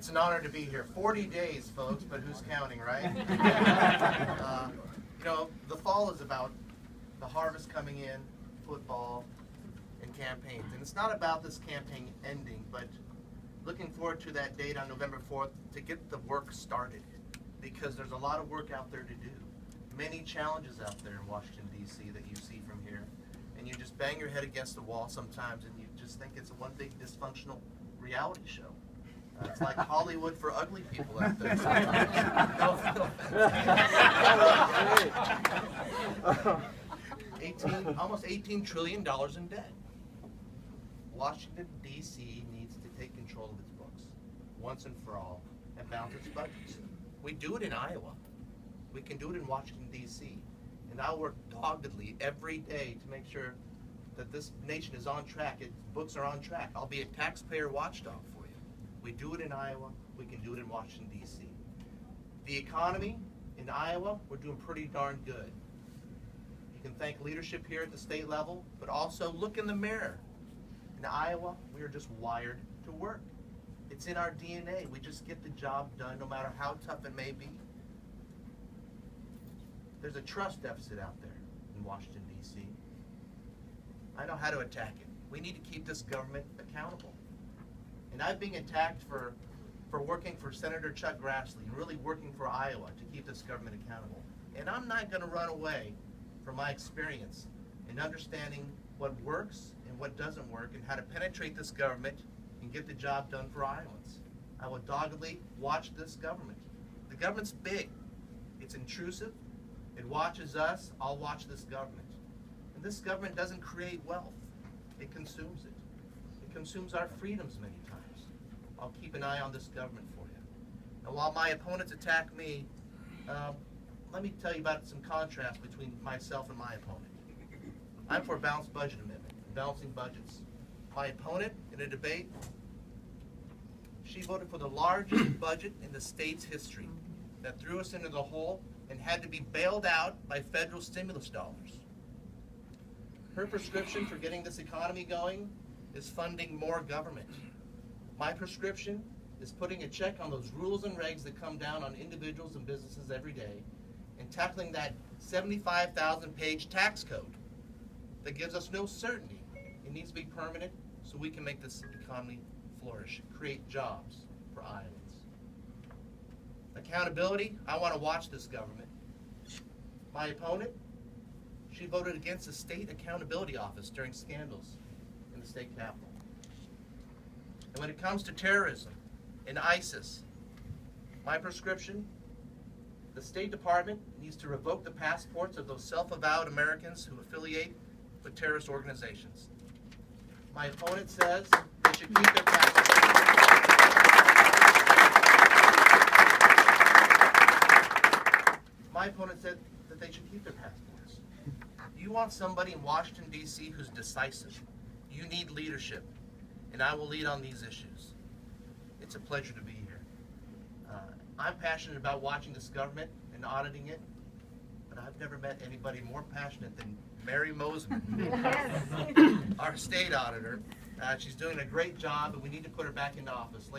It's an honor to be here. 40 days, folks, but who's counting, right? You know, the fall is about the harvest coming in, football, and campaigns. And it's not about this campaign ending, but looking forward to that date on November 4th to get the work started, because there's a lot of work out there to do. Many challenges out there in Washington, D.C. that you see from here. And you just bang your head against the wall sometimes and you just think it's one big dysfunctional reality show. It's like Hollywood for ugly people out there sometimes. Almost $18 trillion in debt. Washington, D.C. needs to take control of its books once and for all and balance its budgets. We do it in Iowa. We can do it in Washington, D.C. And I'll work doggedly every day to make sure that this nation is on track, its books are on track. I'll be a taxpayer watchdog for you. We do it in Iowa, we can do it in Washington, D.C. The economy in Iowa, we're doing pretty darn good. You can thank leadership here at the state level, but also look in the mirror. In Iowa, we are just wired to work. It's in our DNA. We just get the job done no matter how tough it may be. There's a trust deficit out there in Washington, D.C. I know how to attack it. We need to keep this government accountable. And I'm being attacked for working for Senator Chuck Grassley and really working for Iowa to keep this government accountable. And I'm not going to run away from my experience in understanding what works and what doesn't work and how to penetrate this government and get the job done for Iowans. I will doggedly watch this government. The government's big. It's intrusive. It watches us. I'll watch this government. And this government doesn't create wealth. It consumes it. It consumes our freedoms many times. I'll keep an eye on this government for you. And while my opponents attack me, let me tell you about some contrast between myself and my opponent. I'm for a balanced budget amendment, balancing budgets. My opponent, in a debate, she voted for the largest budget in the state's history that threw us into the hole and had to be bailed out by federal stimulus dollars. Her prescription for getting this economy going is funding more government. My prescription is putting a check on those rules and regs that come down on individuals and businesses every day and tackling that 75,000-page tax code that gives us no certainty. It needs to be permanent so we can make this economy flourish, create jobs for Iowans. Accountability, I want to watch this government. My opponent, she voted against the state accountability office during scandals in the state capitol. And when it comes to terrorism and ISIS, my prescription, the State Department needs to revoke the passports of those self-avowed Americans who affiliate with terrorist organizations. My opponent says they should keep their passports. My opponent said that they should keep their passports. You want somebody in Washington, D.C. who's decisive. You need leadership, and I will lead on these issues. It's a pleasure to be here. I'm passionate about watching this government and auditing it, but I've never met anybody more passionate than Mary Mosman, our state auditor. She's doing a great job, and we need to put her back into office.